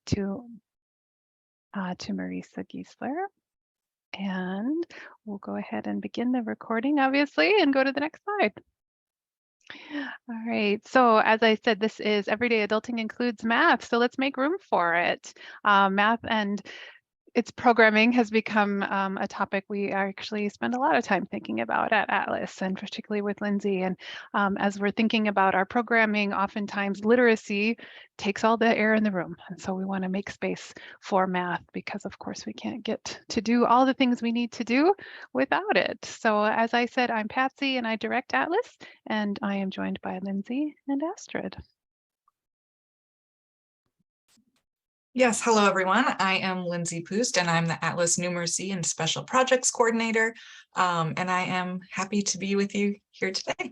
to Marisa Giesler. And we'll go ahead and begin the recording, obviously, and go to the next slide. All right, so as I said, this is Everyday Adulting Includes Math, so let's make room for it. Math and its programming has become a topic we actually spend a lot of time thinking about at Atlas, and particularly with Lindsay. And as we're thinking about our programming, oftentimes literacy takes all the air in the room. And so we want to make space for math because, of course, we can't get to do all the things we need to do without it. So as I said, I'm Patsy and I direct Atlas, and I am joined by Lindsay and Astrid. Yes, hello everyone. I am Lindsay Poost and I'm the Atlas Numeracy and Special Projects Coordinator. And I am happy to be with you here today.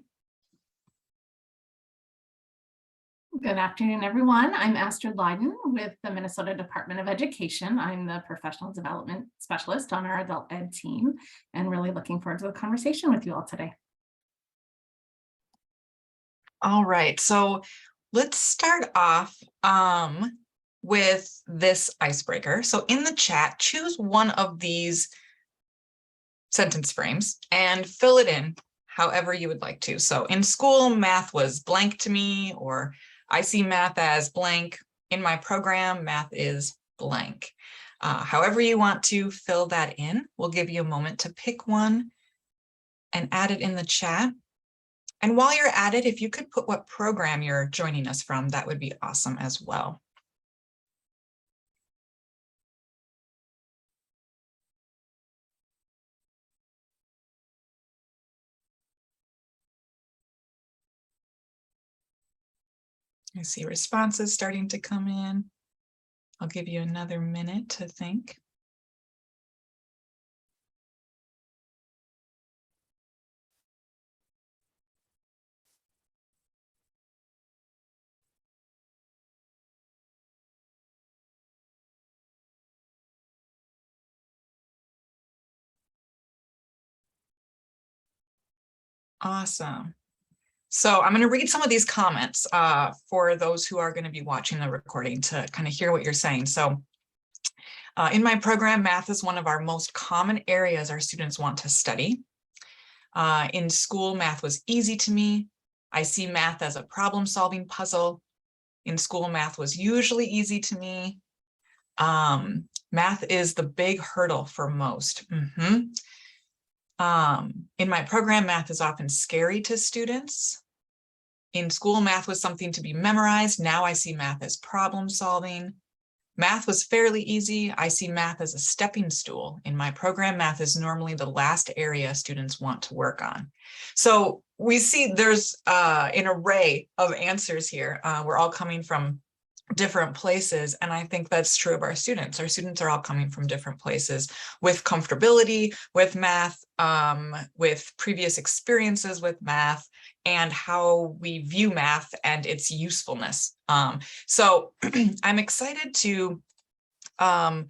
Good afternoon, everyone. I'm Astrid Leiden with the Minnesota Department of Education. I'm the Professional Development Specialist on our Adult Ed team, and really looking forward to the conversation with you all today. All right, so let's start off with this icebreaker. So in the chat, choose one of these sentence frames and fill it in however you would like to. So in school, math was blank to me, or I see math as blank. In my program, math is blank. However you want to fill that in, we'll give you a moment to pick one and add it in the chat. And while you're at it, if you could put what program you're joining us from, that would be awesome as well. I see responses starting to come in. I'll give you another minute to think. Awesome. So I'm going to read some of these comments for those who are going to be watching the recording to kind of hear what you're saying. So in my program, math is one of our most common areas our students want to study. In school, math was easy to me. I see math as a problem-solving puzzle. In school, math was usually easy to me. Math is the big hurdle for most. In my program, math is often scary to students. In school, math was something to be memorized. Now I see math as problem solving. Math was fairly easy. I see math as a stepping stool. In my program, math is normally the last area students want to work on. So we see there's an array of answers here. We're all coming from different places, and I think that's true of our students. Our students are all coming from different places with comfortability with math, with previous experiences with math, and how we view math and its usefulness. So I'm excited to kind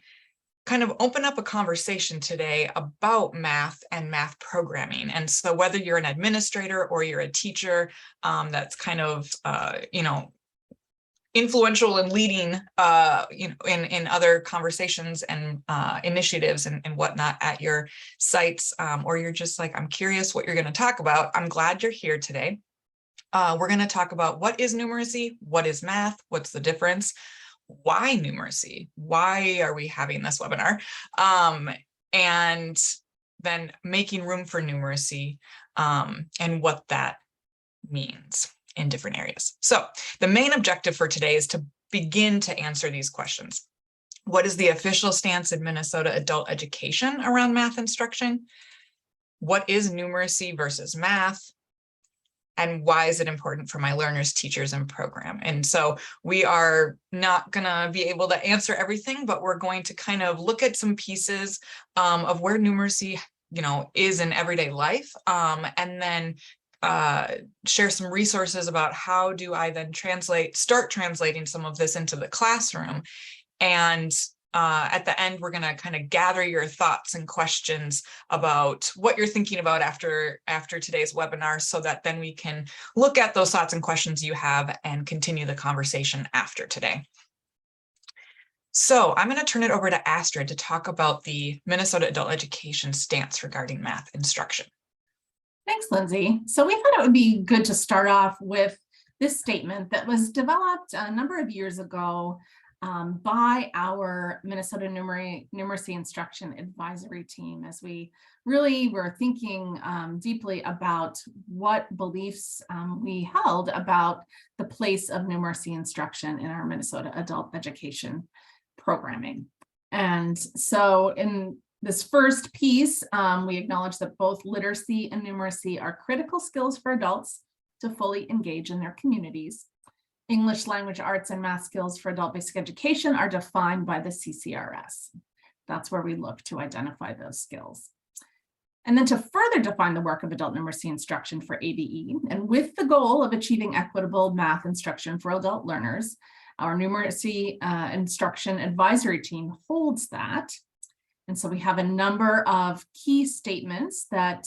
of open up a conversation today about math and math programming. And so whether you're an administrator or you're a teacher that's kind of, influential and leading, in other conversations and initiatives and whatnot at your sites, or you're just like, I'm curious what you're going to talk about, I'm glad you're here today. We're going to talk about what is numeracy, what is math, what's the difference, why numeracy, why are we having this webinar, and then making room for numeracy and what that means in different areas. So the main objective for today is to begin to answer these questions. What is the official stance in Minnesota adult education around math instruction? What is numeracy versus math? And why is it important for my learners, teachers, and program? And so we are not going to be able to answer everything, but we're going to kind of look at some pieces of where numeracy, is in everyday life, and then share some resources about how do I then start translating some of this into the classroom. And at the end, we're going to kind of gather your thoughts and questions about what you're thinking about after today's webinar, so that then we can look at those thoughts and questions you have and continue the conversation after today. So I'm going to turn it over to Astrid to talk about the Minnesota adult education stance regarding math instruction. Thanks, Lindsay. So we thought it would be good to start off with this statement that was developed a number of years ago by our Minnesota Numeracy Instruction Advisory Team, as we really were thinking deeply about what beliefs we held about the place of numeracy instruction in our Minnesota adult education programming. And so in this first piece, we acknowledge that both literacy and numeracy are critical skills for adults to fully engage in their communities. English language arts and math skills for adult basic education are defined by the CCRS. That's where we look to identify those skills. And then to further define the work of adult numeracy instruction for ABE, and with the goal of achieving equitable math instruction for adult learners, our numeracy instruction advisory team holds that. And so we have a number of key statements that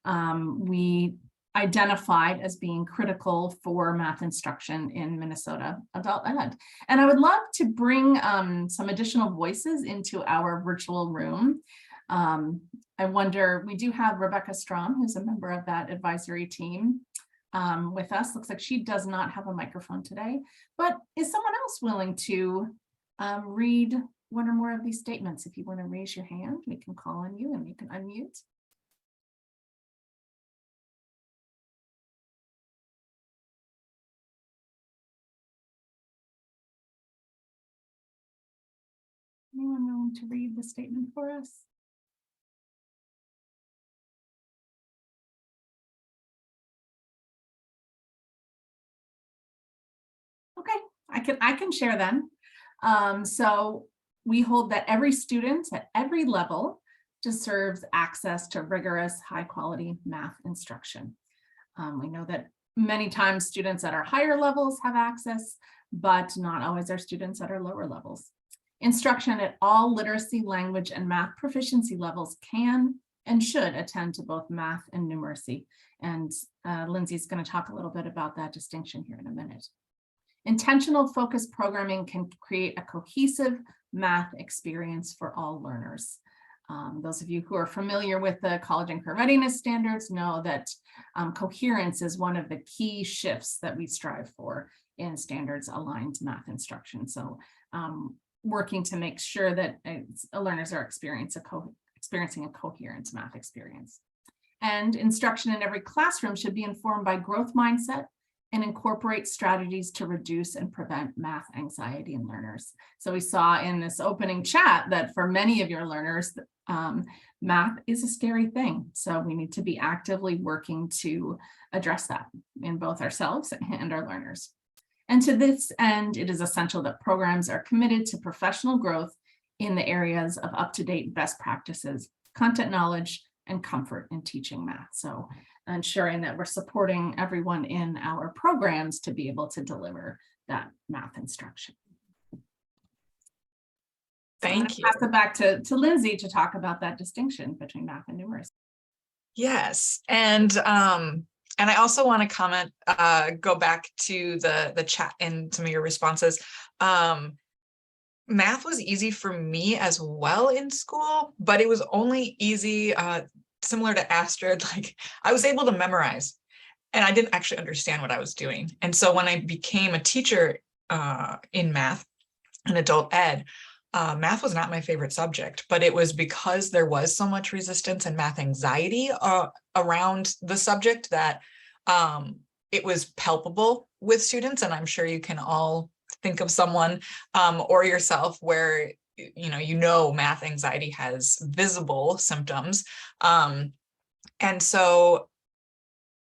we identified as being critical for math instruction in Minnesota adult ed. And I would love to bring some additional voices into our virtual room. I wonder, we do have Rebecca Strom, who's a member of that advisory team with us. Looks like she does not have a microphone today, but is someone else willing to read one or more of these statements? If you want to raise your hand, we can call on you and you can unmute. Anyone willing to read the statement for us? Okay, I can share then. So we hold that every student at every level deserves access to rigorous, high quality math instruction. We know that many times students at our higher levels have access, but not always our students at our lower levels. Instruction at all literacy, language, and math proficiency levels can and should attend to both math and numeracy. And Lindsay's going to talk a little bit about that distinction here in a minute. Intentional focused programming can create a cohesive math experience for all learners. Those of you who are familiar with the college and career readiness standards know that coherence is one of the key shifts that we strive for in standards aligned math instruction. So working to make sure that learners are experiencing a coherent math experience. And instruction in every classroom should be informed by growth mindset and incorporate strategies to reduce and prevent math anxiety in learners. So we saw in this opening chat that for many of your learners, math is a scary thing. So we need to be actively working to address that in both ourselves and our learners. And to this end, it is essential that programs are committed to professional growth in the areas of up-to-date best practices, content knowledge, and comfort in teaching math. So ensuring that we're supporting everyone in our programs to be able to deliver that math instruction. Thank you. Pass it back to Lindsay to talk about that distinction between math and numeracy. Yes, and I also want to comment, go back to the chat and some of your responses. Math was easy for me as well in school, but it was only easy, similar to Astrid, like I was able to memorize and I didn't actually understand what I was doing. And so when I became a teacher in math and adult ed, math was not my favorite subject, but it was because there was so much resistance and math anxiety around the subject that it was palpable with students. And I'm sure you can all think of someone or yourself where math anxiety has visible symptoms. And so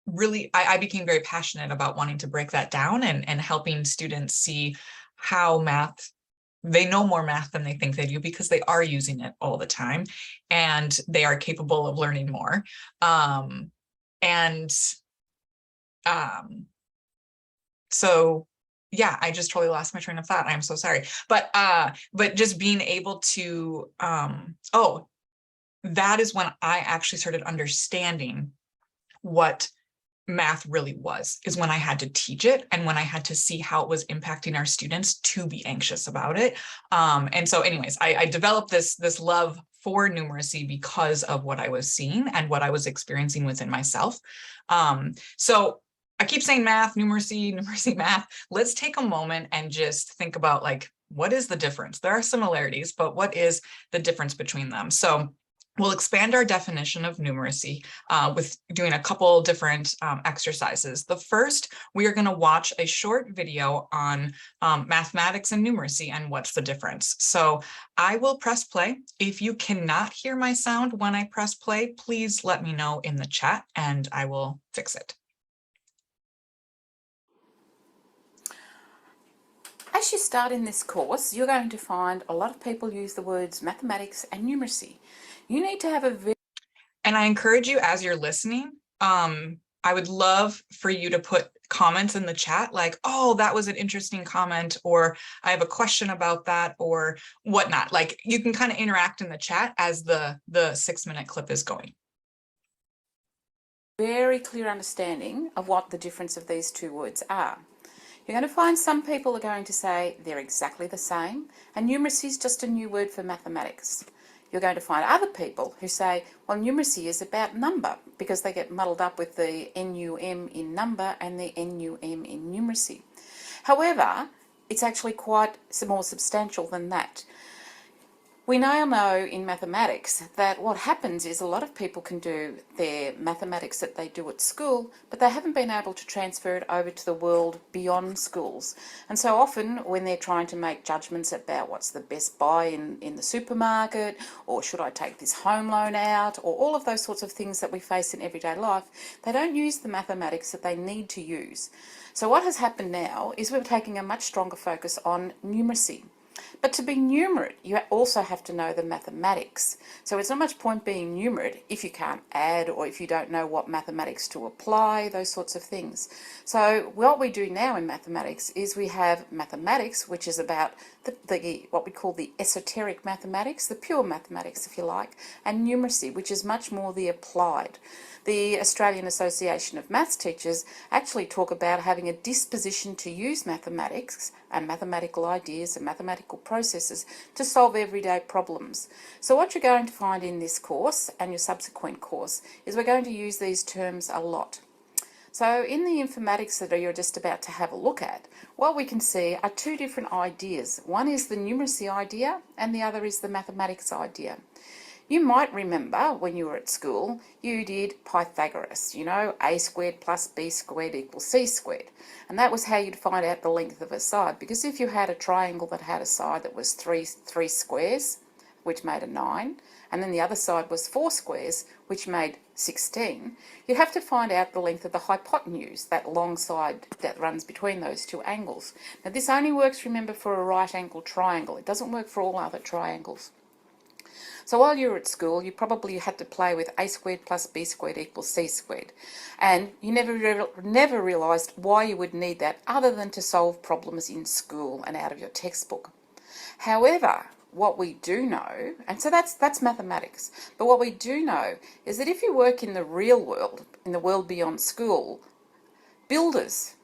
really, I became very passionate about wanting to break that down and helping students see how they know more math than they think they do because they are using it all the time and they are capable of learning more. So yeah, I just totally lost my train of thought. I'm so sorry. But just being able to, that is when I actually started understanding what math really was, is when I had to teach it and when I had to see how it was impacting our students to be anxious about it. And so anyways, I developed this love for numeracy because of what I was seeing and what I was experiencing within myself. So I keep saying math, numeracy, math. Let's take a moment and just think about, like, what is the difference? There are similarities, but what is the difference between them? So we'll expand our definition of numeracy with doing a couple different exercises. The first, we are going to watch a short video on mathematics and numeracy and what's the difference. So I will press play. If you cannot hear my sound when I press play, please let me know in the chat and I will fix it. As you start in this course, you're going to find a lot of people use the words mathematics and numeracy. You need to have a very... And I encourage you, as you're listening, I would love for you to put comments in the chat like, oh, that was an interesting comment, or I have a question about that, or whatnot. Like, you can kind of interact in the chat as the 6-minute clip is going. Very clear understanding of what the difference of these two words are. You're going to find some people are going to say they're exactly the same, and numeracy is just a new word for mathematics. You're going to find other people who say, well, numeracy is about number, because they get muddled up with the NUM in number and the NUM in numeracy. However, it's actually quite more substantial than that. We now know in mathematics that what happens is a lot of people can do their mathematics that they do at school, but they haven't been able to transfer it over to the world beyond schools. And so often when they're trying to make judgments about what's the best buy in the supermarket, or should I take this home loan out, or all of those sorts of things that we face in everyday life, they don't use the mathematics that they need to use. So what has happened now is we're taking a much stronger focus on numeracy. But to be numerate, you also have to know the mathematics. So it's not much point being numerate if you can't add, or if you don't know what mathematics to apply, those sorts of things. So what we do now in mathematics is we have mathematics, which is about what we call the esoteric mathematics, the pure mathematics, if you like, and numeracy, which is much more the applied. The Australian Association of Maths Teachers actually talk about having a disposition to use mathematics and mathematical ideas and mathematical processes to solve everyday problems. So what you're going to find in this course and your subsequent course is we're going to use these terms a lot. So in the informatics that you're just about to have a look at, what we can see are two different ideas. One is the numeracy idea and the other is the mathematics idea. You might remember when you were at school, you did Pythagoras, you know, a squared plus b squared equals c squared. And that was how you'd find out the length of a side, because if you had a triangle that had a side that was three squares, which made a 9, and then the other side was 4 squares, which made 16, you'd have to find out the length of the hypotenuse, that long side that runs between those two angles. Now this only works, remember, for a right angle triangle. It doesn't work for all other triangles. So while you were at school, you probably had to play with a squared plus b squared equals c squared. And you never realised why you would need that other than to solve problems in school and out of your textbook. However, what we do know, and so that's mathematics, but what we do know is that if you work in the real world, in the world beyond school, builders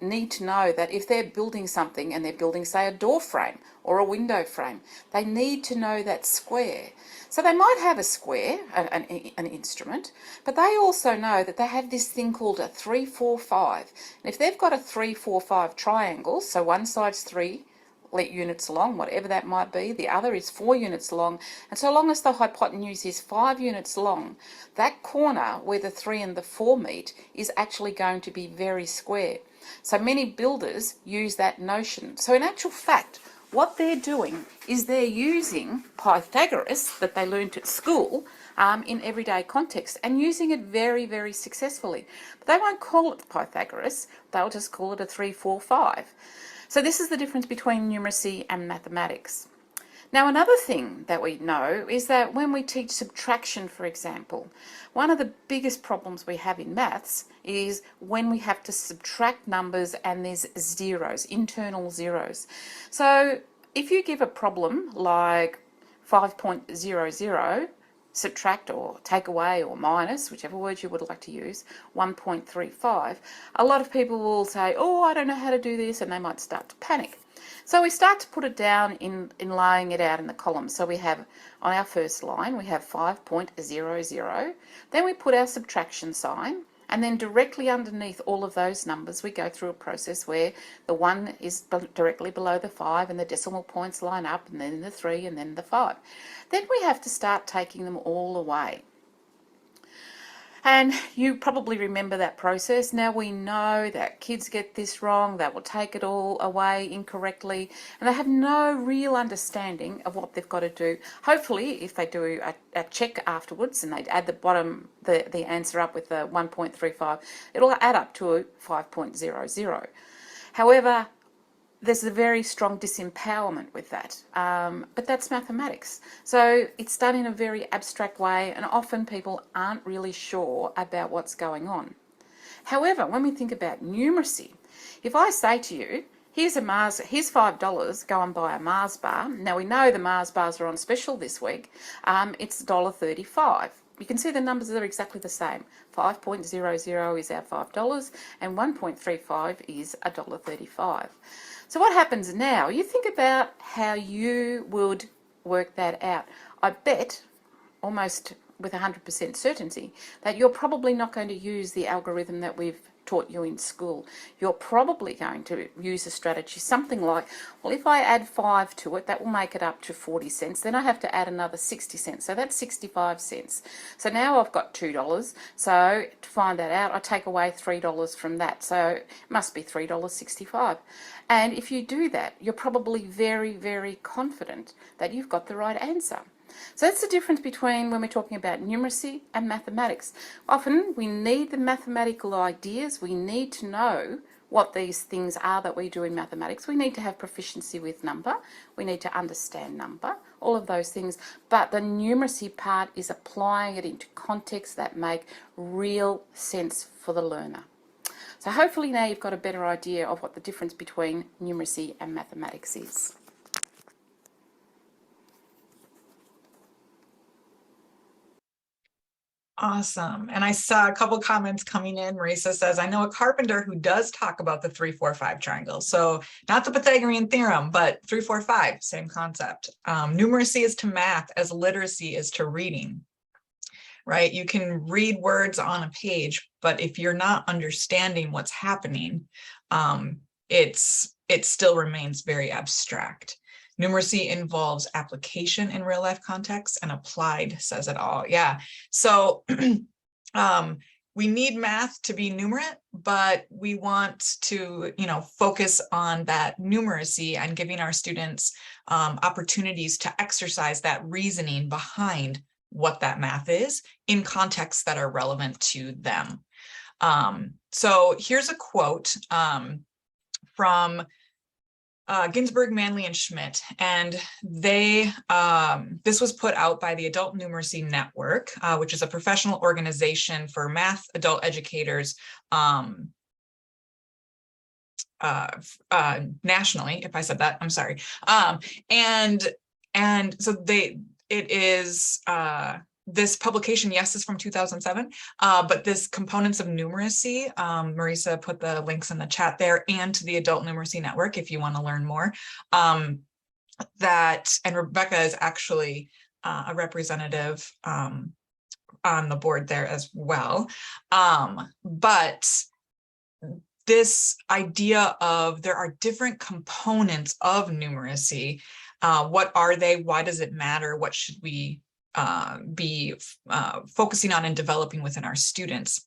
need to know that if they're building something and they're building, say, a door frame or a window frame, they need to know that square. So they might have a square, an instrument, but they also know that they have this thing called a 3, 4, 5. And if they've got a 3, 4, 5 triangle, so one side's 3 units long, whatever that might be, the other is 4 units long, and so long as the hypotenuse is 5 units long, that corner where the 3 and the 4 meet is actually going to be very square. So many builders use that notion. So in actual fact, what they're doing is they're using Pythagoras that they learnt at school in everyday context, and using it very, very successfully. But they won't call it Pythagoras, they'll just call it a 3, 4, 5. So this is the difference between numeracy and mathematics. Now another thing that we know is that when we teach subtraction, for example, one of the biggest problems we have in maths is when we have to subtract numbers and there's zeros, internal zeros. So if you give a problem like 5.00, subtract or take away or minus, whichever word you would like to use, 1.35, a lot of people will say, oh, I don't know how to do this, and they might start to panic. So we start to put it down in laying it out in the columns. So we have, on our first line, we have 5.00, then we put our subtraction sign, and then directly underneath all of those numbers, we go through a process where the 1 is directly below the 5 and the decimal points line up, and then the 3 and then the 5. Then we have to start taking them all away. And you probably remember that process. Now we know that kids get this wrong, they will take it all away incorrectly, and they have no real understanding of what they've got to do. Hopefully, if they do a check afterwards and they add the bottom, the answer up with the 1.35, it'll add up to 5.00. However, there's a very strong disempowerment with that, but that's mathematics. So it's done in a very abstract way, and often people aren't really sure about what's going on. However, when we think about numeracy, if I say to you, here's $5, go and buy a Mars bar. Now we know the Mars bars are on special this week. It's $1.35. You can see the numbers are exactly the same. 5.00 is our $5 and 1.35 is $1.35. So what happens now? You think about how you would work that out. I bet, almost with 100% certainty, that you're probably not going to use the algorithm that we've taught you in school. You're probably going to use a strategy, something like, well, if I add 5 to it, that will make it up to 40 cents. Then I have to add another 60 cents. So that's 65 cents. So now I've got $2. So to find that out, I take away $3 from that. So it must be $3.65. And if you do that, you're probably very, very confident that you've got the right answer. So that's the difference between when we're talking about numeracy and mathematics. Often we need the mathematical ideas. We need to know what these things are that we do in mathematics. We need to have proficiency with number. We need to understand number, all of those things. But the numeracy part is applying it into contexts that make real sense for the learner. So hopefully now you've got a better idea of what the difference between numeracy and mathematics is. Awesome. And I saw a couple comments coming in. Marisa says, I know a carpenter who does talk about the 3-4-5 triangle. So not the Pythagorean theorem, but 3-4-5, same concept. Numeracy is to math as literacy is to reading, right? You can read words on a page, but if you're not understanding what's happening, it still remains very abstract. Numeracy involves application in real life context, and applied says it all. Yeah. So we need math to be numerate, but we want to, focus on that numeracy and giving our students opportunities to exercise that reasoning behind what that math is in contexts that are relevant to them. So here's a quote from Ginsberg, Manley, and Schmidt, and they this was put out by the Adult Numeracy Network, which is a professional organization for math adult educators nationally. If I said that, I'm sorry. And so it is this publication, yes, is from 2007, but this components of numeracy, Marisa put the links in the chat there, and to the Adult Numeracy Network if you want to learn more. And Rebecca is actually a representative on the board there as well. But this idea of there are different components of numeracy. What are they? Why does it matter? What should we be focusing on and developing within our students?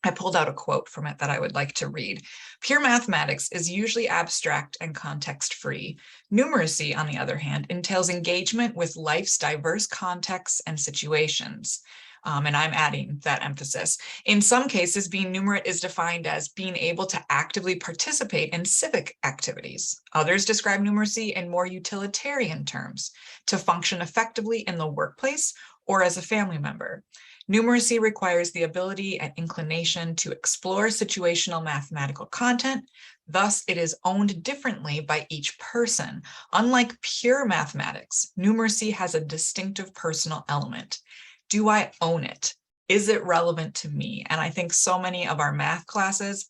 I pulled out a quote from it that I would like to read. Pure mathematics is usually abstract and context-free. Numeracy, on the other hand, entails engagement with life's diverse contexts and situations. And I'm adding that emphasis. In some cases, being numerate is defined as being able to actively participate in civic activities. Others describe numeracy in more utilitarian terms, to function effectively in the workplace or as a family member. Numeracy requires the ability and inclination to explore situational mathematical content. Thus, it is owned differently by each person. Unlike pure mathematics, numeracy has a distinctive personal element. Do I own it? Is it relevant to me? And I think so many of our math classes,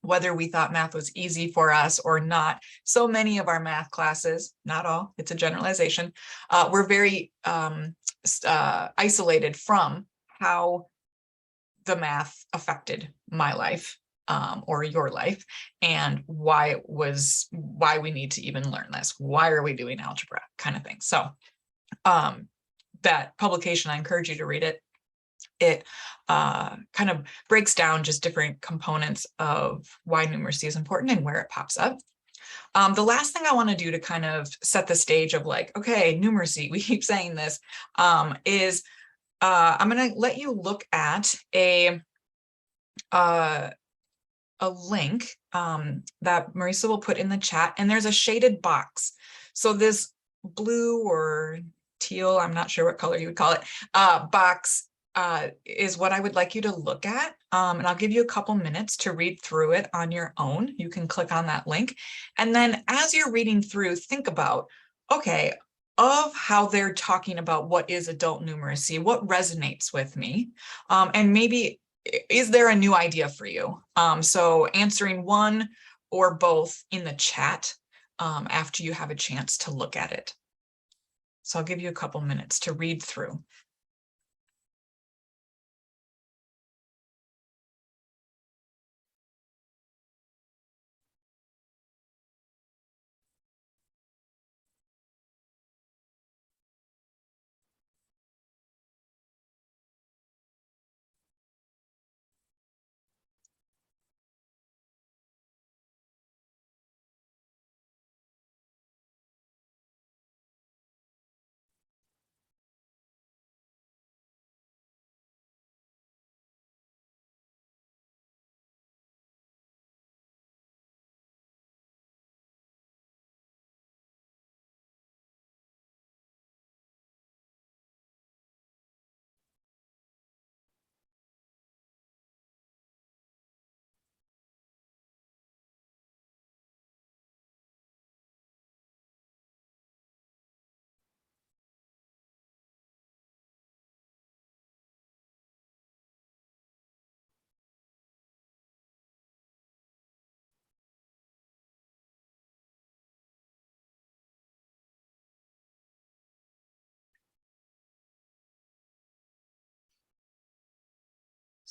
whether we thought math was easy for us or not, so many of our math classes, not all, it's a generalization, were very isolated from how the math affected my life or your life, and why we need to even learn this. Why are we doing algebra, kind of thing. So that publication, I encourage you to read it. It kind of breaks down just different components of why numeracy is important and where it pops up. The last thing I want to do to kind of set the stage of like, okay, numeracy, we keep saying this, is I'm going to let you look at a link that Marisa will put in the chat, and there's a shaded box. So this blue or teal, I'm not sure what color you would call it, box is what I would like you to look at. And I'll give you a couple minutes to read through it on your own. You can click on that link. And then as you're reading through, think about, okay, of how they're talking about what is adult numeracy, what resonates with me, and maybe is there a new idea for you? So answering one or both in the chat after you have a chance to look at it. So I'll give you a couple minutes to read through.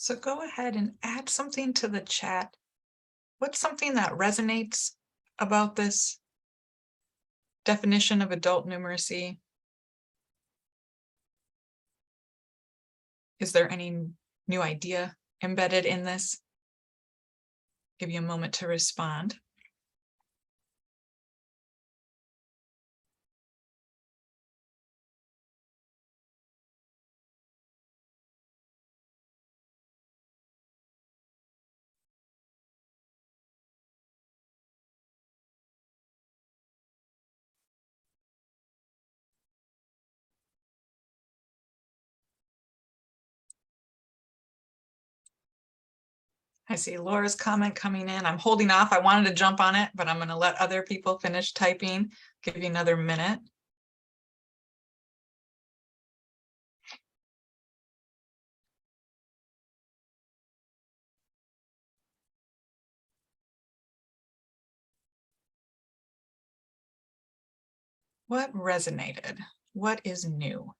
So go ahead and add something to the chat. What's something that resonates about this definition of adult numeracy? Is there any new idea embedded in this? Give you a moment to respond. I see Laura's comment coming in. I'm holding off. I wanted to jump on it, but I'm going to let other people finish typing. Give you another minute. What resonated? What is new?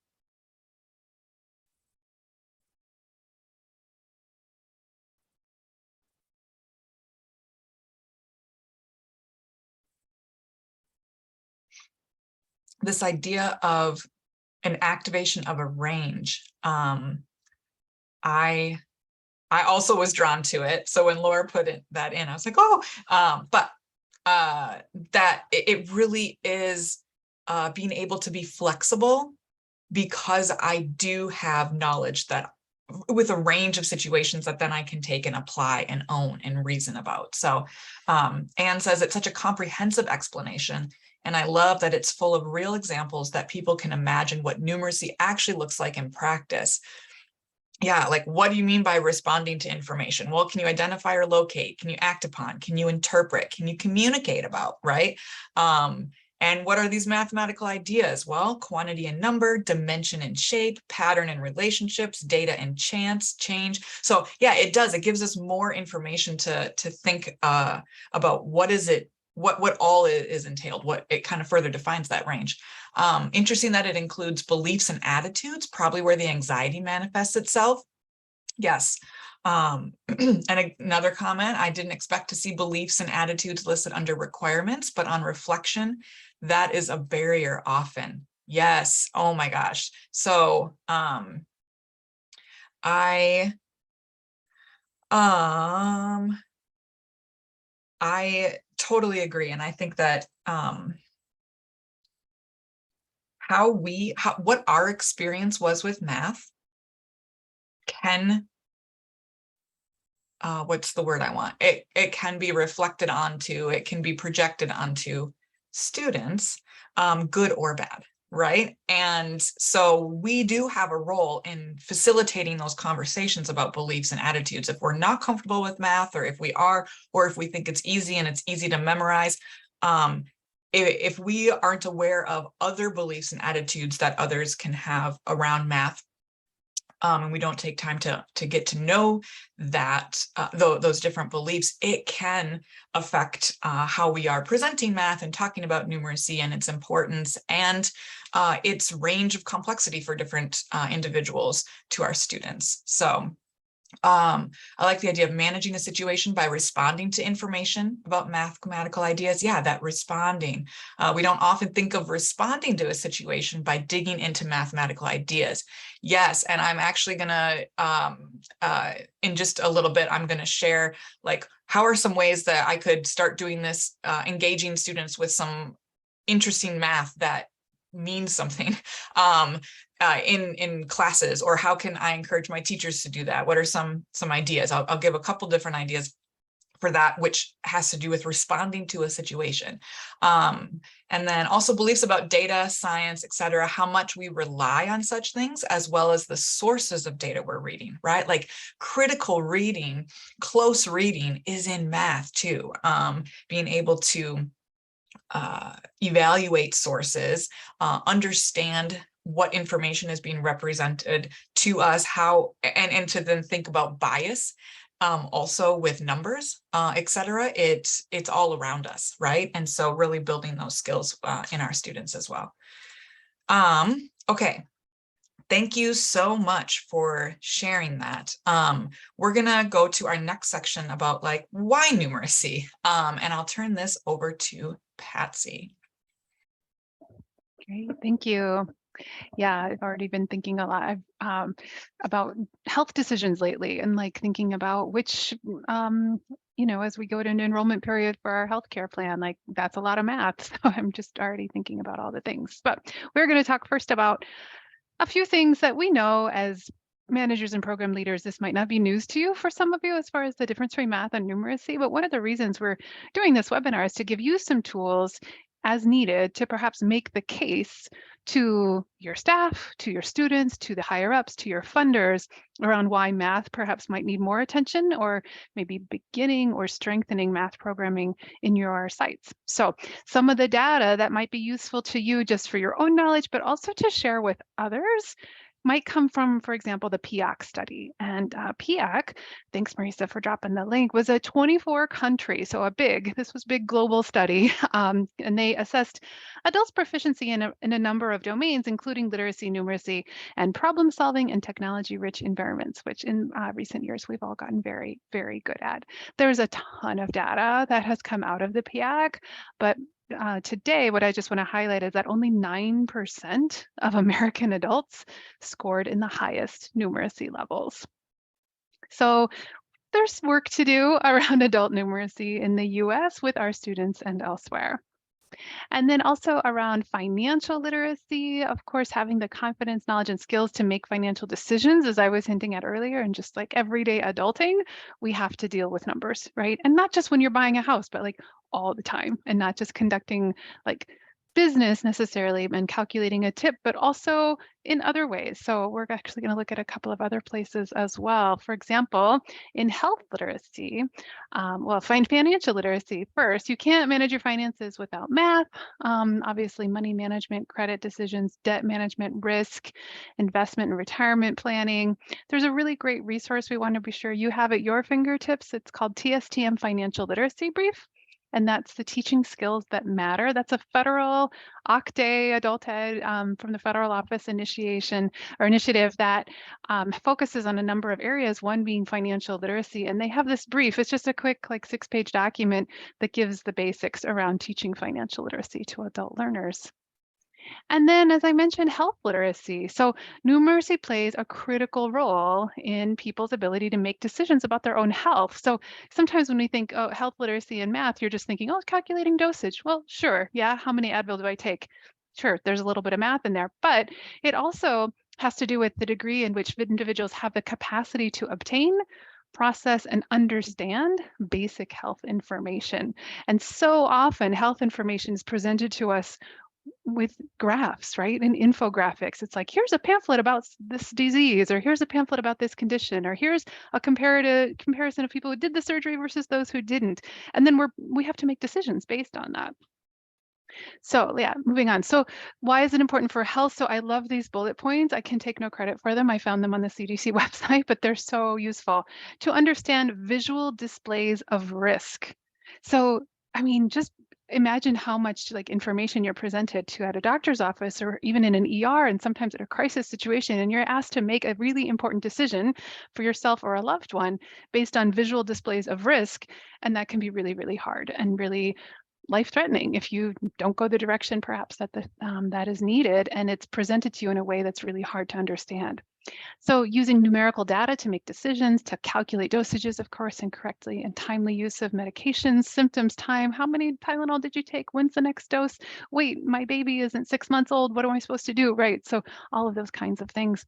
This idea of an activation of a range. I also was drawn to it. So when Laura put that in, I was like, oh, but that it really is being able to be flexible, because I do have knowledge that with a range of situations that then I can take and apply and own and reason about. So Anne says it's such a comprehensive explanation. And I love that it's full of real examples that people can imagine what numeracy actually looks like in practice. Yeah, like, what do you mean by responding to information? Well, can you identify or locate? Can you act upon? Can you interpret? Can you communicate about, right? And what are these mathematical ideas? Well, quantity and number, dimension and shape, pattern and relationships, data and chance, change. So yeah, it does. It gives us more information to think about what is it, what all is entailed, what it kind of further defines that range. Interesting that it includes beliefs and attitudes, probably where the anxiety manifests itself. Yes. And another comment, I didn't expect to see beliefs and attitudes listed under requirements, but on reflection, that is a barrier often. Yes. Oh my gosh. So I totally agree. And I think that what our experience was with math can what's the word I want? It can be reflected onto, it can be projected onto students, good or bad, right? And so we do have a role in facilitating those conversations about beliefs and attitudes. If we're not comfortable with math, or if we are, or if we think it's easy and it's easy to memorize, if we aren't aware of other beliefs and attitudes that others can have around math, and we don't take time to get to know that those different beliefs, it can affect how we are presenting math and talking about numeracy and its importance and its range of complexity for different individuals to our students. So I like the idea of managing a situation by responding to information about mathematical ideas. Yeah, that responding. We don't often think of responding to a situation by digging into mathematical ideas. Yes, and I'm actually gonna, in just a little bit, I'm gonna share like, how are some ways that I could start doing this, engaging students with some interesting math that means something in classes, or how can I encourage my teachers to do that? What are some ideas? I'll give a couple different ideas for that, which has to do with responding to a situation. And then also beliefs about data, science, etc., how much we rely on such things, as well as the sources of data we're reading, right? Like critical reading, close reading is in math too. Being able to evaluate sources, understand what information is being represented to us, how, and to then think about bias, also with numbers, etc. It's all around us, right? And so really building those skills in our students as well. Okay. Thank you so much for sharing that. We're gonna go to our next section about like why numeracy, and I'll turn this over to Patsy. Great, thank you. Yeah, I've already been thinking a lot about health decisions lately, and like thinking about which, you know, as we go to an enrollment period for our healthcare plan, like that's a lot of math. So I'm just already thinking about all the things. But we're going to talk first about a few things that we know as managers and program leaders. This might not be news to you for some of you as far as the difference between math and numeracy, but one of the reasons we're doing this webinar is to give you some tools as needed to perhaps make the case to your staff, to your students, to the higher ups, to your funders around why math perhaps might need more attention, or maybe beginning or strengthening math programming in your sites. So some of the data that might be useful to you just for your own knowledge, but also to share with others, might come from, for example, the PEAC study. And PEAC, thanks Marisa for dropping the link, was a 24 country, so this was big global study. And they assessed adults' proficiency in a number of domains, including literacy, numeracy, and problem solving and technology-rich environments, which in recent years we've all gotten very, very good at. There's a ton of data that has come out of the PEAC, but today, what I just want to highlight is that only 9% of American adults scored in the highest numeracy levels. So there's work to do around adult numeracy in the US with our students and elsewhere. And then also around financial literacy, of course, having the confidence, knowledge, and skills to make financial decisions, as I was hinting at earlier, and just like everyday adulting, we have to deal with numbers, right? And not just when you're buying a house, but like all the time, and not just conducting like business necessarily and calculating a tip, but also in other ways. So we're actually going to look at a couple of other places as well. For example, in health literacy, financial literacy first. You can't manage your finances without math. Obviously, money management, credit decisions, debt management, risk, investment and retirement planning. There's a really great resource we want to be sure you have at your fingertips. It's called TSTM Financial Literacy Brief. And that's the teaching skills that matter. That's a federal OCTE adult ed from the federal office initiative that focuses on a number of areas, one being financial literacy. And they have this brief. It's just a quick like 6-page document that gives the basics around teaching financial literacy to adult learners. And then, as I mentioned, health literacy. So numeracy plays a critical role in people's ability to make decisions about their own health. So sometimes when we think, oh, health literacy and math, you're just thinking, oh, calculating dosage. Well, sure. Yeah. How many Advil do I take? Sure. There's a little bit of math in there, but it also has to do with the degree in which individuals have the capacity to obtain, process, and understand basic health information. And so often health information is presented to us with graphs, right? And infographics. It's like, here's a pamphlet about this disease, or here's a pamphlet about this condition, or here's a comparison of people who did the surgery versus those who didn't. And then we have to make decisions based on that. So yeah, moving on. So why is it important for health? So I love these bullet points. I can take no credit for them. I found them on the CDC website, but they're so useful to understand visual displays of risk. So, I mean, just imagine how much like information you're presented to at a doctor's office or even in an ER and sometimes at a crisis situation, and you're asked to make a really important decision for yourself or a loved one based on visual displays of risk. And that can be really, really hard and really life-threatening if you don't go the direction perhaps that that is needed, and it's presented to you in a way that's really hard to understand. So using numerical data to make decisions, to calculate dosages, of course, and correctly and timely use of medications, symptoms, time, how many Tylenol did you take? When's the next dose? Wait, my baby isn't 6 months old. What am I supposed to do? Right. So all of those kinds of things.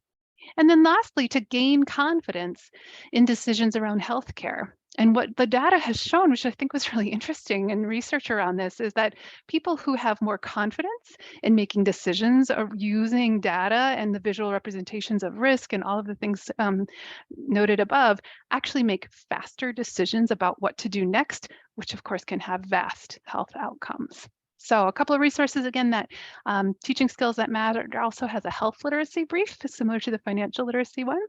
And then lastly, to gain confidence in decisions around healthcare. And what the data has shown, which I think was really interesting in research around this, is that people who have more confidence in making decisions or using data and the visual representations of risk and all of the things noted above actually make faster decisions about what to do next, which of course can have vast health outcomes. So a couple of resources, again, that Teaching Skills That Matter also has a health literacy brief, similar to the financial literacy one.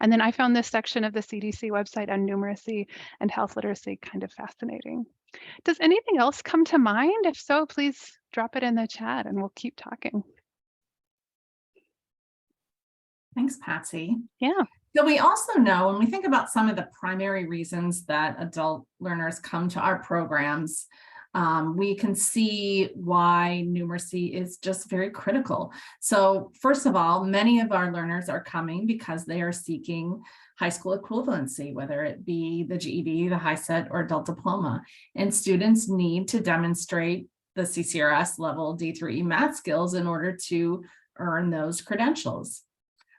And then I found this section of the CDC website on numeracy and health literacy kind of fascinating. Does anything else come to mind? If so, please drop it in the chat and we'll keep talking. Thanks, Patsy. Yeah. So we also know when we think about some of the primary reasons that adult learners come to our programs, we can see why numeracy is just very critical. So first of all, many of our learners are coming because they are seeking high school equivalency, whether it be the GED, the HiSET, or adult diploma. And students need to demonstrate the CCRS level D3E math skills in order to earn those credentials.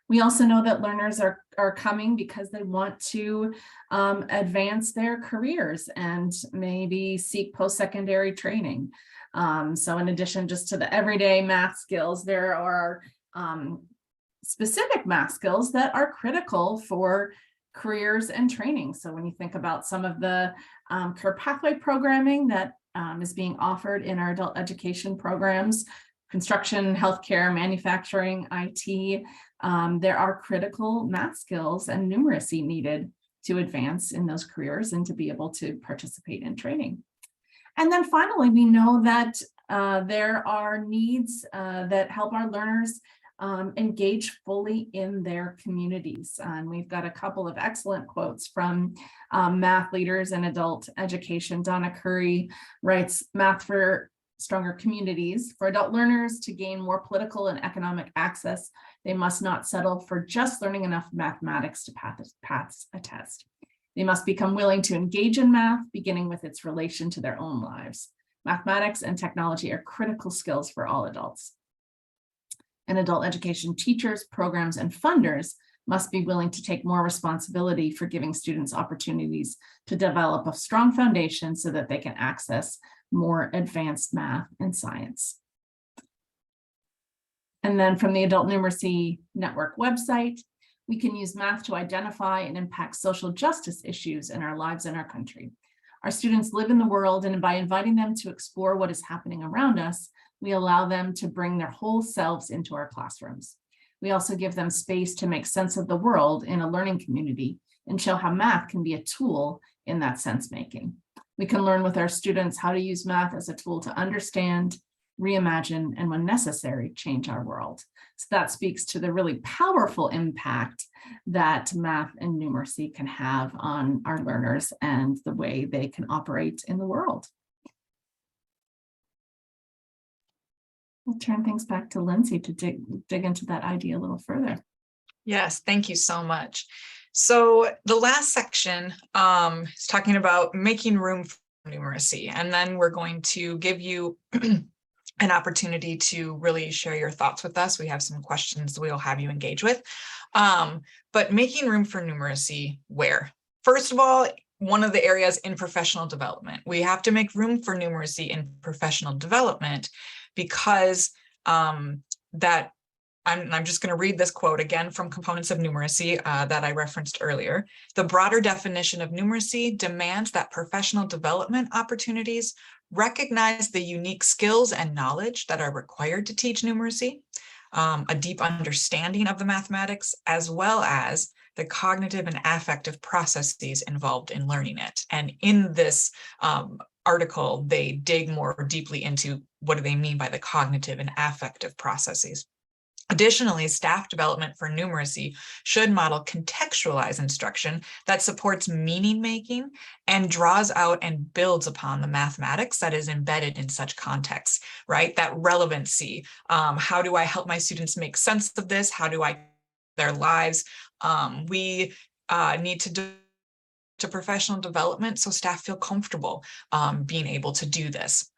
We also know that learners are coming because they want to advance their careers and maybe seek post-secondary training. So in addition just to the everyday math skills, there are specific math skills that are critical for careers and training. So when you think about some of the career pathway programming that is being offered in our adult education programs, construction, healthcare, manufacturing, IT, there are critical math skills and numeracy needed to advance in those careers and to be able to participate in training. And then finally, we know that there are needs that help our learners engage fully in their communities. And we've got a couple of excellent quotes from math leaders in adult education. Donna Curry writes, "Math for stronger communities. For adult learners to gain more political and economic access, they must not settle for just learning enough mathematics to pass a test. They must become willing to engage in math, beginning with its relation to their own lives. Mathematics and technology are critical skills for all adults. And adult education teachers, programs, and funders must be willing to take more responsibility for giving students opportunities to develop a strong foundation so that they can access more advanced math and science." And then from the Adult Numeracy Network website, we can use math to identify and impact social justice issues in our lives and our country. Our students live in the world, and by inviting them to explore what is happening around us, we allow them to bring their whole selves into our classrooms. We also give them space to make sense of the world in a learning community and show how math can be a tool in that sense making. We can learn with our students how to use math as a tool to understand, reimagine, and when necessary, change our world. So that speaks to the really powerful impact that math and numeracy can have on our learners and the way they can operate in the world. We'll turn things back to Lindsay to dig into that idea a little further. Yes, thank you so much. So the last section is talking about making room for numeracy, and then we're going to give you an opportunity to really share your thoughts with us. We have some questions we'll have you engage with, but making room for numeracy where? First of all, one of the areas in professional development. We have to make room for numeracy in professional development because I'm just going to read this quote again from Components of Numeracy that I referenced earlier. The broader definition of numeracy demands that professional development opportunities recognize the unique skills and knowledge that are required to teach numeracy, a deep understanding of the mathematics, as well as the cognitive and affective processes involved in learning it. And in this article, they dig more deeply into what do they mean by the cognitive and affective processes. Additionally, staff development for numeracy should model contextualized instruction that supports meaning making and draws out and builds upon the mathematics that is embedded in such contexts, right? That relevancy. How do I help my students make sense of this? How do I their lives? We need to professional development so staff feel comfortable being able to do this.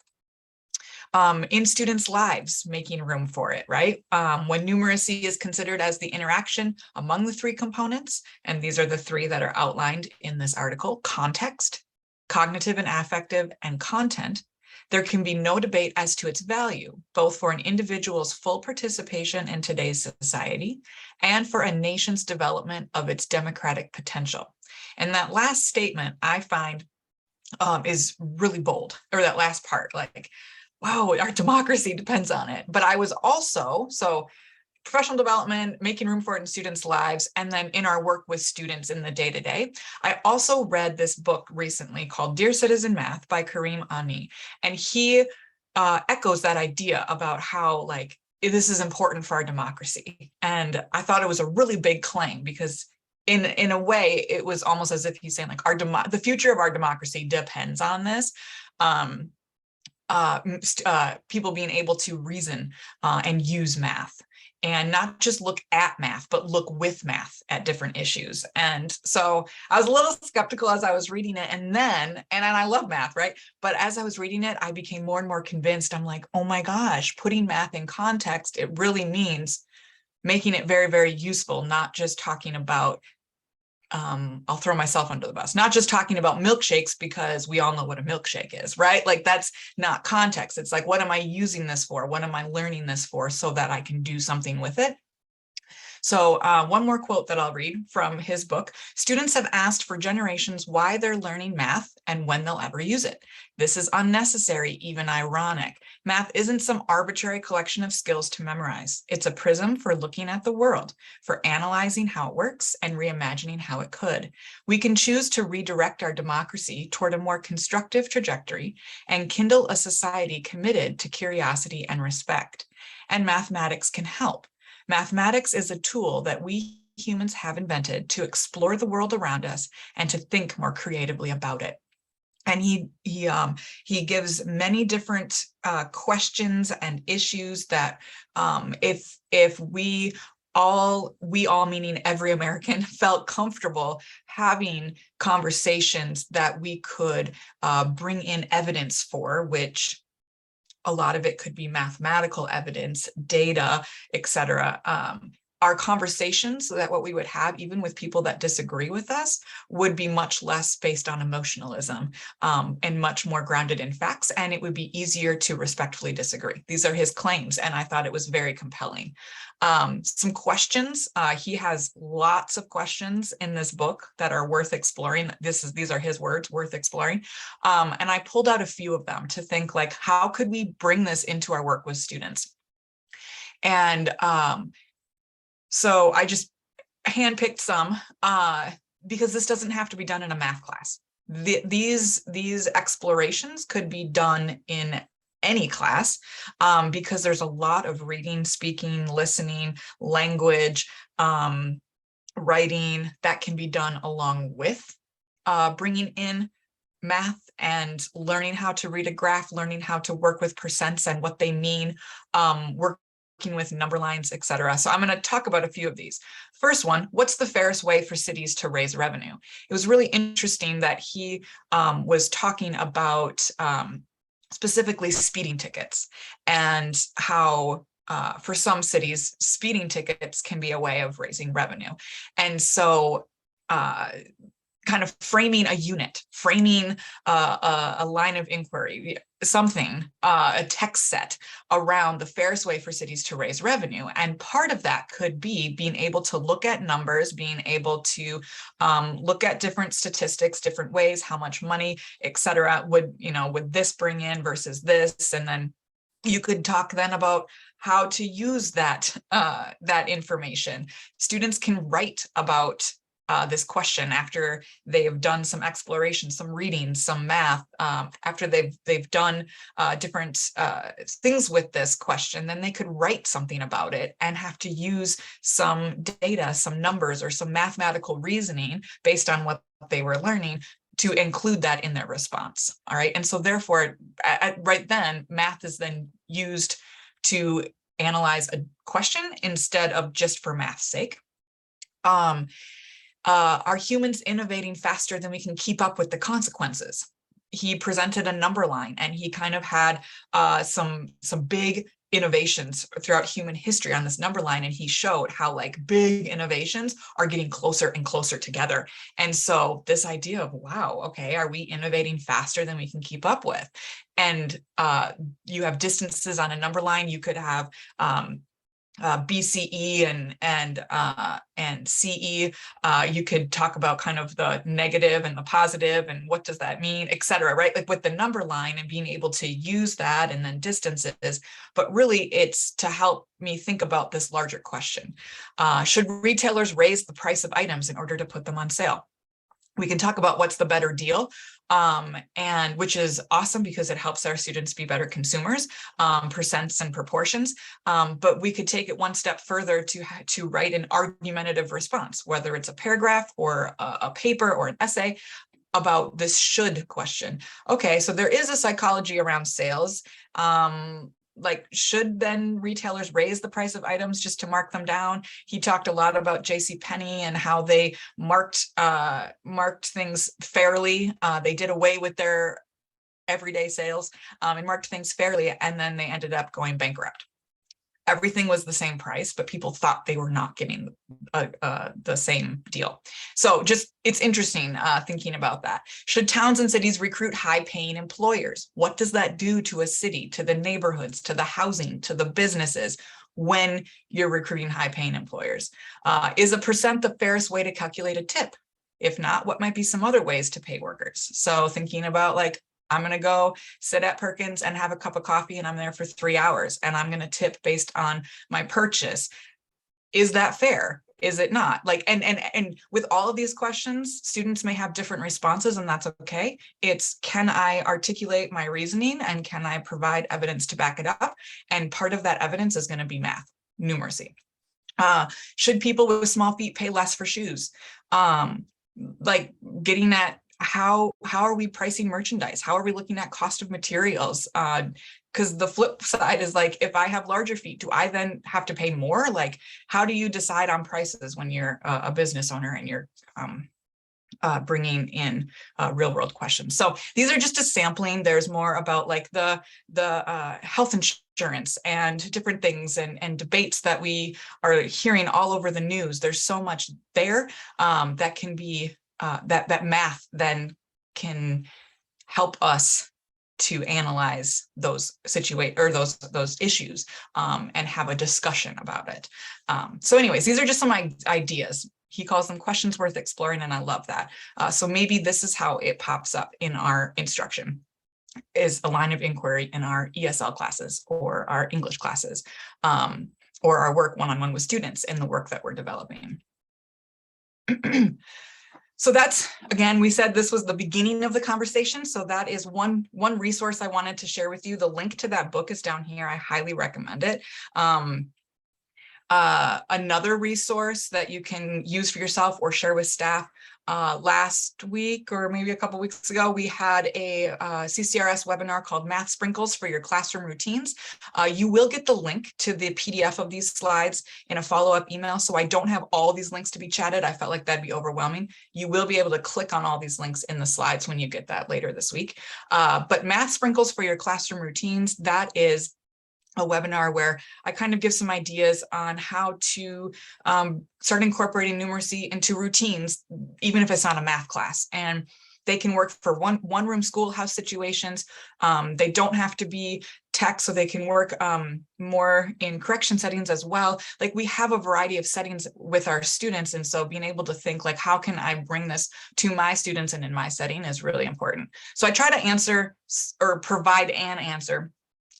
In students' lives, making room for it, right? When numeracy is considered as the interaction among the three components, and these are the three that are outlined in this article: context, cognitive and affective, and content, there can be no debate as to its value, both for an individual's full participation in today's society and for a nation's development of its democratic potential. And that last statement I find is really bold, or that last part, like, wow, our democracy depends on it. But I was also, so professional development, making room for it in students' lives, and then in our work with students in the day-to-day. I also read this book recently called Dear Citizen Math by Kareem Ani, and he echoes that idea about how, like, this is important for our democracy. And I thought it was a really big claim because in a way, it was almost as if he's saying, like, the future of our democracy depends on this. People being able to reason and use math, and not just look at math, but look with math at different issues. And so I was a little skeptical as I was reading it. And I love math, right? But as I was reading it, I became more and more convinced. I'm like, oh my gosh, putting math in context, it really means making it very, very useful, not just talking about I'll throw myself under the bus, not just talking about milkshakes because we all know what a milkshake is, right? Like, that's not context. It's like, what am I using this for? What am I learning this for so that I can do something with it? So one more quote that I'll read from his book. Students have asked for generations why they're learning math and when they'll ever use it. This is unnecessary, even ironic. Math isn't some arbitrary collection of skills to memorize. It's a prism for looking at the world, for analyzing how it works and reimagining how it could. We can choose to redirect our democracy toward a more constructive trajectory and kindle a society committed to curiosity and respect. And mathematics can help. Mathematics is a tool that we humans have invented to explore the world around us and to think more creatively about it. And he gives many different questions and issues that if we all meaning every American, felt comfortable having conversations that we could bring in evidence for, which a lot of it could be mathematical evidence, data, etc. our conversations that what we would have, even with people that disagree with us, would be much less based on emotionalism and much more grounded in facts. And it would be easier to respectfully disagree. These are his claims, and I thought it was very compelling. Some questions. He has lots of questions in this book that are worth exploring. These are his words, worth exploring. And I pulled out a few of them to think, like, how could we bring this into our work with students? And so I just handpicked some because this doesn't have to be done in a math class. These explorations could be done in any class because there's a lot of reading, speaking, listening, language, writing that can be done along with bringing in math and learning how to read a graph, learning how to work with percents and what they mean, working with number lines, etc. So I'm going to talk about a few of these. First one, what's the fairest way for cities to raise revenue? It was really interesting that he was talking about specifically speeding tickets and how for some cities, speeding tickets can be a way of raising revenue. And so kind of framing a unit, framing a line of inquiry, something, a text set around the fairest way for cities to raise revenue. And part of that could be being able to look at numbers, being able to look at different statistics, different ways, how much money, et cetera, would this bring in versus this. And then you could talk then about how to use that, that information. Students can write about this question after they have done some exploration, some reading, some math, after they've done different things with this question, then they could write something about it and have to use some data, some numbers, or some mathematical reasoning based on what they were learning to include that in their response. All right. And so therefore, right then, math is then used to analyze a question instead of just for math's sake. Are humans innovating faster than we can keep up with the consequences? He presented a number line, and he kind of had some big innovations throughout human history on this number line, and he showed how like big innovations are getting closer and closer together. And so this idea of, wow, okay, are we innovating faster than we can keep up with? And you have distances on a number line. You could have BCE and CE. You could talk about kind of the negative and the positive and what does that mean, et cetera, right? Like with the number line and being able to use that and then distances, but really it's to help me think about this larger question. Should retailers raise the price of items in order to put them on sale? We can talk about what's the better deal, and which is awesome because it helps our students be better consumers, percents and proportions. But we could take it one step further to write an argumentative response, whether it's a paragraph or a paper or an essay about this should question. Okay, so there is a psychology around sales. Like, should then retailers raise the price of items just to mark them down? He talked a lot about JCPenney and how they marked things fairly. They did away with their everyday sales and marked things fairly, and then they ended up going bankrupt. Everything was the same price, but people thought they were not getting the same deal. So just, it's interesting thinking about that. Should towns and cities recruit high-paying employers? What does that do to a city, to the neighborhoods, to the housing, to the businesses when you're recruiting high-paying employers? Is a percent the fairest way to calculate a tip? If not, what might be some other ways to pay workers? So thinking about like, I'm going to go sit at Perkins and have a cup of coffee and I'm there for 3 hours and I'm going to tip based on my purchase. Is that fair? Is it not? Like, and with all of these questions, students may have different responses, and that's okay. It's, can I articulate my reasoning and can I provide evidence to back it up? And part of that evidence is going to be math, numeracy. Should people with small feet pay less for shoes? Like getting at, how are we pricing merchandise? How are we looking at cost of materials? Because the flip side is like, if I have larger feet, do I then have to pay more? Like, how do you decide on prices when you're a business owner and you're bringing in real world questions? So these are just a sampling. There's more about like the health insurance insurance and different things and debates that we are hearing all over the news. There's so much there that can be that math then can help us to analyze those those issues and have a discussion about it. So anyways, these are just some ideas. He calls them questions worth exploring, and I love that. So maybe this is how it pops up in our instruction, is a line of inquiry in our ESL classes or our English classes, or our work one-on-one with students in the work that we're developing. So that's, again, we said this was the beginning of the conversation. So that is one resource I wanted to share with you. The link to that book is down here. I highly recommend it. Another resource that you can use for yourself or share with staff, last week or maybe a couple weeks ago, we had a CCRS webinar called Math Sprinkles for Your Classroom Routines. You will get the link to the PDF of these slides in a follow-up email. So I don't have all these links to be chatted. I felt like that'd be overwhelming. You will be able to click on all these links in the slides when you get that later this week. But Math Sprinkles for Your Classroom Routines, that is a webinar where I kind of give some ideas on how to start incorporating numeracy into routines, even if it's not a math class. And they can work for one-room schoolhouse situations. They don't have to be tech, so they can work more in correction settings as well. Like, we have a variety of settings with our students. And so being able to think, like, how can I bring this to my students and in my setting is really important. So I try to answer or provide an answer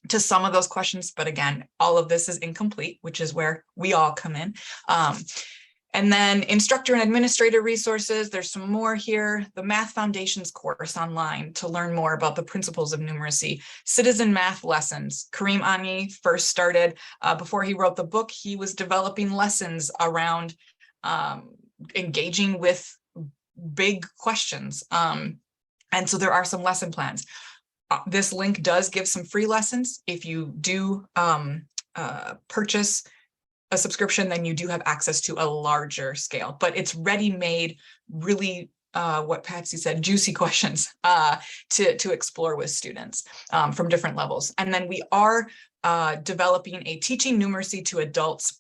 to some of those questions, but again, all of this is incomplete, which is where we all come in. And then instructor and administrator resources, there's some more here. The Math Foundations course online to learn more about the principles of numeracy. Citizen math lessons. Kareem Ani first started, before he wrote the book, he was developing lessons around engaging with big questions. And so there are some lesson plans. This link does give some free lessons. If you do purchase a subscription, then you do have access to a larger scale, but it's ready-made, really, what Patsy said, juicy questions to explore with students from different levels. And then we are developing a Teaching Numeracy to Adults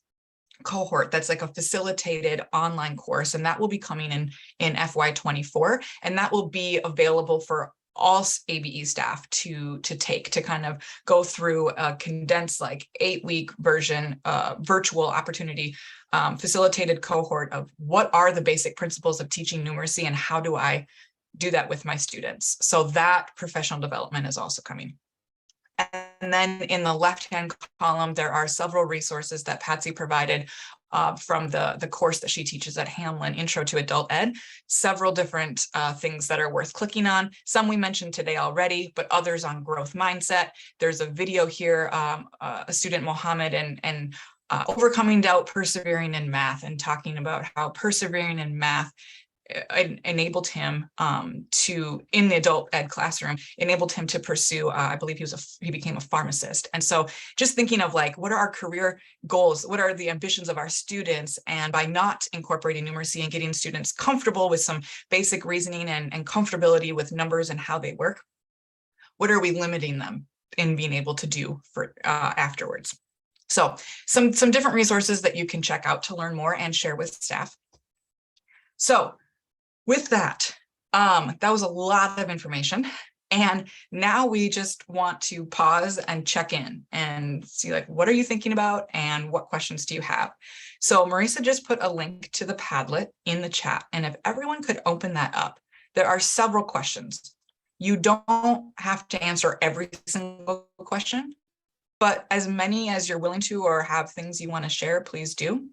cohort that's like a facilitated online course, and that will be coming in FY24, and that will be available for all ABE staff to take, to kind of go through a condensed, like 8-week version, virtual opportunity, facilitated cohort of what are the basic principles of teaching numeracy and how do I do that with my students. So that professional development is also coming. And then in the left-hand column, there are several resources that Patsy provided from the course that she teaches at Hamlin, Intro to Adult Ed, several different things that are worth clicking on. Some we mentioned today already, but others on growth mindset. There's a video here, a student, Mohammed, and overcoming doubt, persevering in math, and talking about how persevering in math enabled him to, in the adult ed classroom, enabled him to pursue, I believe he became a pharmacist. And so just thinking of, like, what are our career goals? What are the ambitions of our students? And by not incorporating numeracy and getting students comfortable with some basic reasoning and comfortability with numbers and how they work, what are we limiting them in being able to do for afterwards? So some different resources that you can check out to learn more and share with staff. So with that, that was a lot of information. And now we just want to pause and check in and see, like, what are you thinking about and what questions do you have? So Marisa just put a link to the Padlet in the chat. And if everyone could open that up, there are several questions. You don't have to answer every single question, but as many as you're willing to or have things you want to share, please do.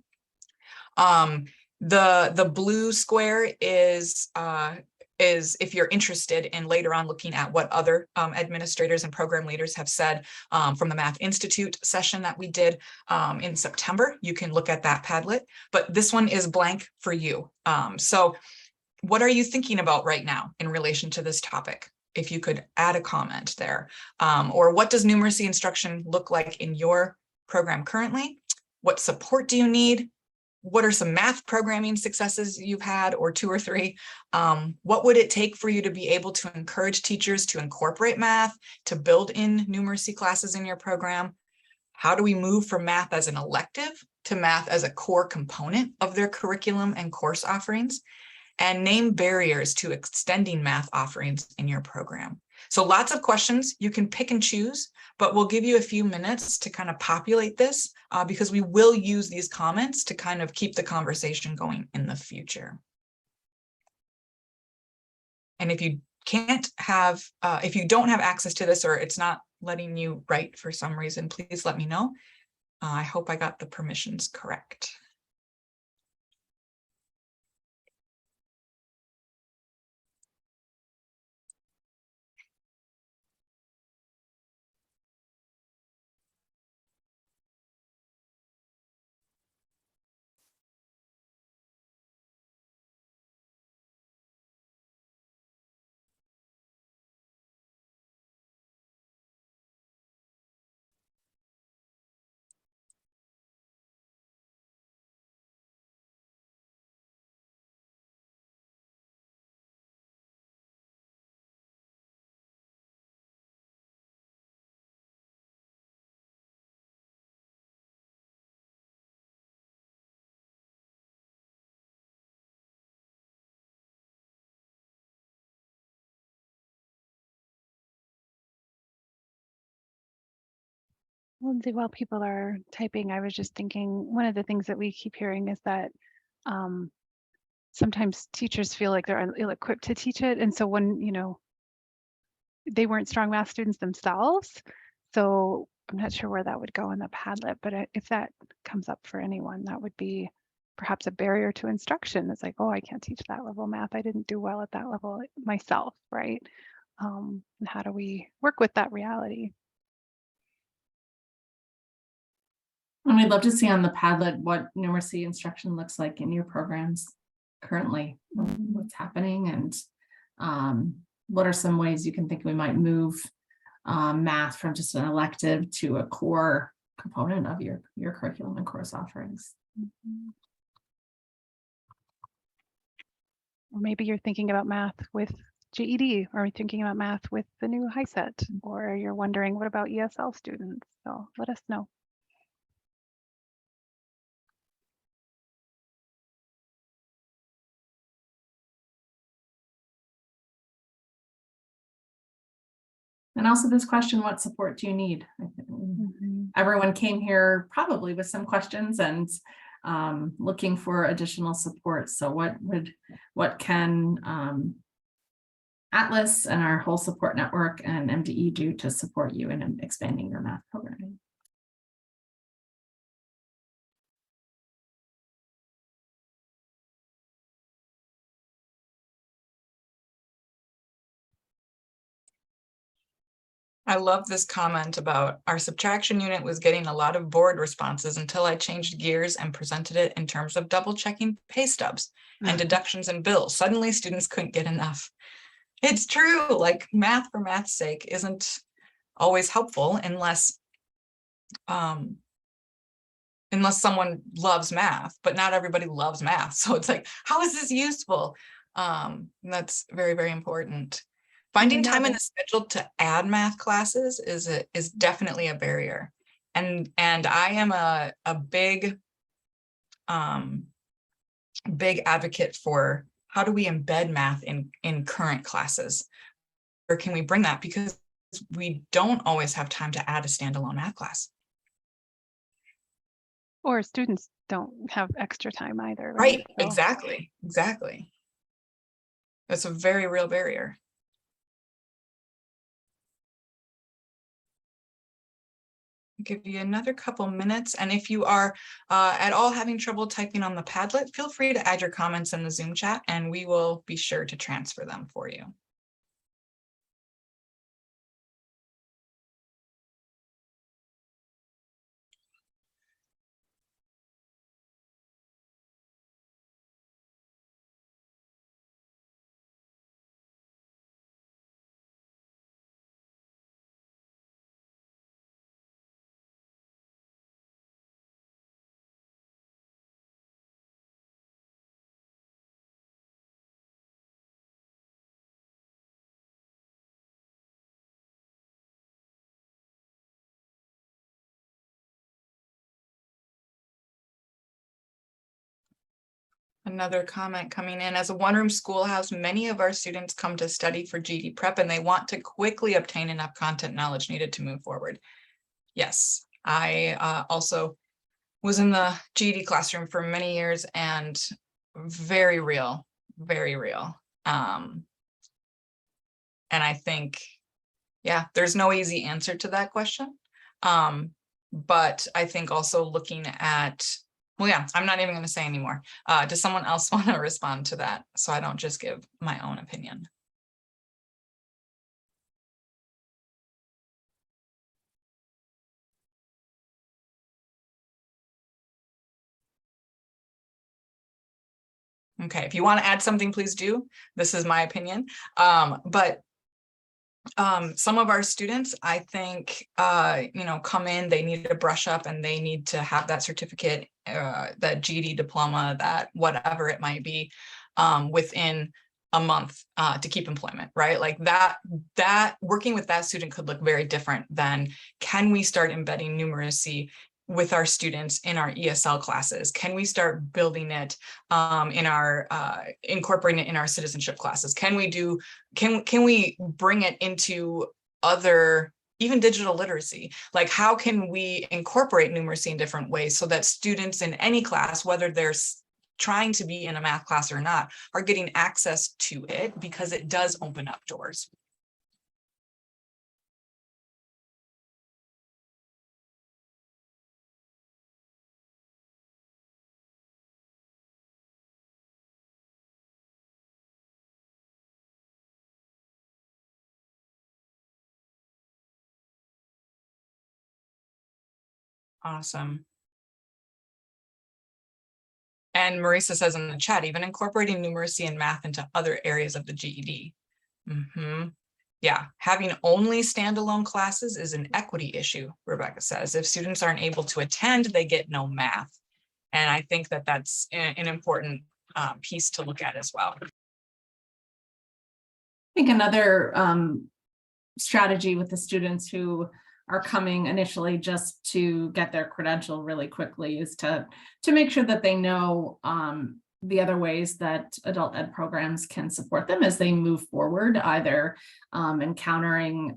The blue square is if you're interested in later on looking at what other administrators and program leaders have said from the Math Institute session that we did in September. You can look at that Padlet, but this one is blank for you. So what are you thinking about right now in relation to this topic? If you could add a comment there, or what does numeracy instruction look like in your program currently? What support do you need? What are some math programming successes you've had, or 2 or 3? What would it take for you to be able to encourage teachers to incorporate math, to build in numeracy classes in your program? How do we move from math as an elective to math as a core component of their curriculum and course offerings? And name barriers to extending math offerings in your program. So lots of questions, you can pick and choose, but we'll give you a few minutes to kind of populate this because we will use these comments to kind of keep the conversation going in the future. And if you if you don't have access to this or it's not letting you write for some reason, please let me know. I hope I got the permissions correct. Lindsay, while people are typing, I was just thinking one of the things that we keep hearing is that sometimes teachers feel like they're ill-equipped to teach it. And so when, they weren't strong math students themselves. So I'm not sure where that would go in the Padlet, but if that comes up for anyone, that would be perhaps a barrier to instruction. It's like, oh, I can't teach that level of math. I didn't do well at that level myself, right? And how do we work with that reality? And we'd love to see on the Padlet what numeracy instruction looks like in your programs currently, what's happening, and what are some ways you can think we might move math from just an elective to a core component of your curriculum and course offerings. Or maybe you're thinking about math with GED, or you're thinking about math with the new HiSET, or you're wondering, what about ESL students? So let us know. And also this question, what support do you need? Everyone came here probably with some questions and looking for additional support. So what can Atlas and our whole support network and MDE do to support you in expanding your math programming? I love this comment about our subtraction unit was getting a lot of board responses until I changed gears and presented it in terms of double checking pay stubs and deductions and bills. Suddenly students couldn't get enough. It's true, like math for math's sake isn't always helpful unless someone loves math, but not everybody loves math. So it's like, how is this useful? That's very, very important. Finding time in the schedule to add math classes is definitely a barrier. And I am a big advocate for how do we embed math in current classes? Or can we bring that? Because we don't always have time to add a standalone math class. Or students don't have extra time either. Right, So. exactly. That's a very real barrier. I'll give you another couple minutes. And if you are at all having trouble typing on the Padlet, feel free to add your comments in the Zoom chat and we will be sure to transfer them for you. Another comment coming in: as a one-room schoolhouse, many of our students come to study for GED prep and they want to quickly obtain enough content knowledge needed to move forward. Yes, I also was in the GED classroom for many years, and very real, very real. And I think, yeah, there's no easy answer to that question. But I think also looking at, well, yeah, I'm not even going to say anymore. Does someone else want to respond to that, so I don't just give my own opinion? Okay, if you want to add something, please do. This is my opinion. But some of our students, I think, come in, they need to brush up and they need to have that certificate, that GED diploma, that whatever it might be, within a month to keep employment, right? Like that working with that student could look very different than, can we start embedding numeracy with our students in our ESL classes? Can we start building it in our incorporating it in our citizenship classes? Can we bring it into other, even digital literacy? Like, how can we incorporate numeracy in different ways so that students in any class, whether they're trying to be in a math class or not, are getting access to it, because it does open up doors. Awesome. And Marisa says in the chat, even incorporating numeracy and math into other areas of the GED. Yeah, having only standalone classes is an equity issue, Rebecca says. If students aren't able to attend, they get no math. And I think that that's an important piece to look at as well. I think another strategy with the students who are coming initially just to get their credential really quickly is to make sure that they know the other ways that adult ed programs can support them as they move forward, either encountering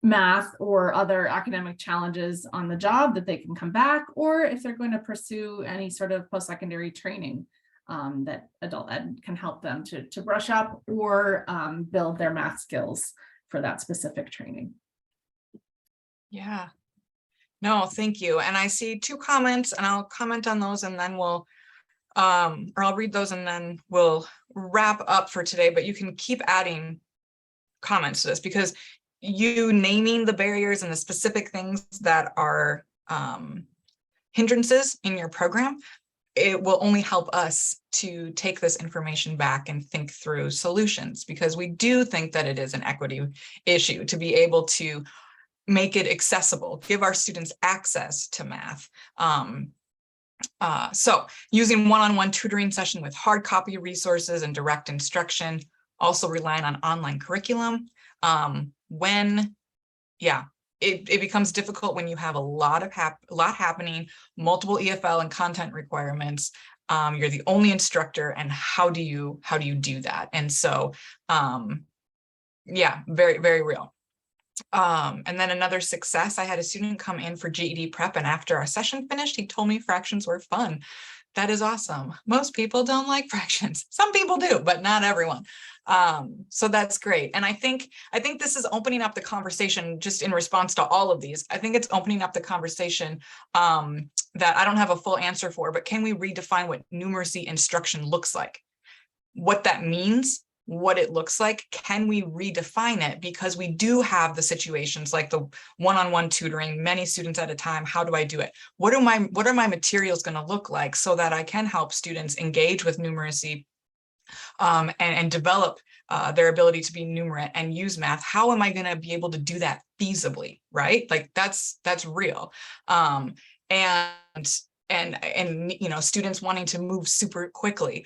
math or other academic challenges on the job, that they can come back, or if they're going to pursue any sort of post-secondary training that adult ed can help them to brush up or build their math skills for that specific training. Yeah, no, thank you. And I see 2 comments, and I'll comment on those, and then we'll, or I'll read those and then we'll wrap up for today. But you can keep adding comments to this, because you naming the barriers and the specific things that are hindrances in your program, it will only help us to take this information back and think through solutions, because we do think that it is an equity issue to be able to make it accessible, give our students access to math. So using one-on-one tutoring session with hard copy resources and direct instruction, also relying on online curriculum. It becomes difficult when you have a lot happening, multiple EFL and content requirements. You're the only instructor, and how do you do that? And so, yeah, very, very real. And then another success, I had a student come in for GED prep, and after our session finished, he told me fractions were fun. That is awesome. Most people don't like fractions. Some people do, but not everyone. So that's great. And I think this is opening up the conversation, just in response to all of these. I think it's opening up the conversation that I don't have a full answer for, but can we redefine what numeracy instruction looks like? What that means, what it looks like, can we redefine it? Because we do have the situations like the one-on-one tutoring, many students at a time. How do I do it? What are my materials going to look like so that I can help students engage with numeracy and develop their ability to be numerate and use math? How am I going to be able to do that feasibly, right? Like that's real. And you know, students wanting to move super quickly.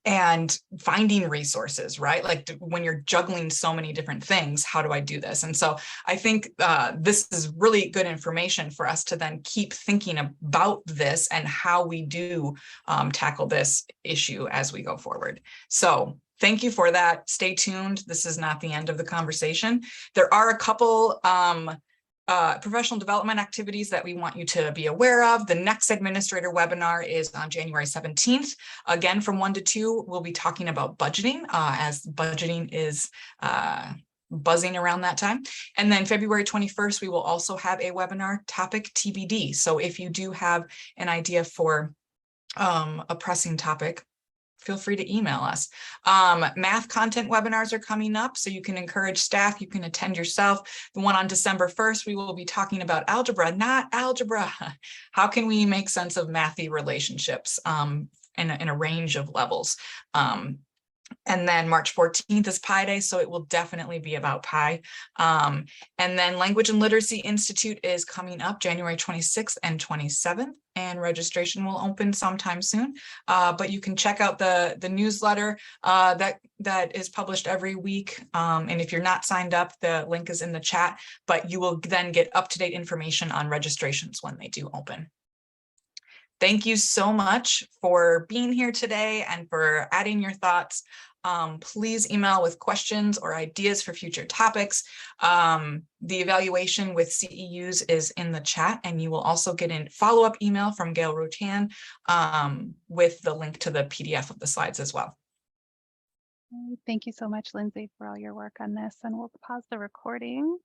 and finding resources, right? Like when you're juggling so many different things, how do I do this? And so I think this is really good information for us to then keep thinking about this and how we do tackle this issue as we go forward. So thank you for that. Stay tuned. This is not the end of the conversation. There are a couple professional development activities that we want you to be aware of. The next administrator webinar is on January 17th. Again, from 1 to 2, we'll be talking about budgeting as budgeting is buzzing around that time. And then February 21st, we will also have a webinar topic TBD. So if you do have an idea for a pressing topic, feel free to email us. Math content webinars are coming up, so you can encourage staff, you can attend yourself. The one on December 1st, we will be talking about algebra, not algebra. How can we make sense of mathy relationships in a range of levels? And then March 14th is Pi Day, so it will definitely be about Pi. And then Language and Literacy Institute is coming up January 26th and 27th, and registration will open sometime soon. But you can check out the newsletter that is published every week. And if you're not signed up, the link is in the chat, but you will then get up-to-date information on registrations when they do open. Thank you so much for being here today and for adding your thoughts. Please email with questions or ideas for future topics. The evaluation with CEUs is in the chat, and you will also get a follow-up email from Gail Rotan with the link to the PDF of the slides as well. Thank you so much, Lindsay, for all your work on this, and we'll pause the recording.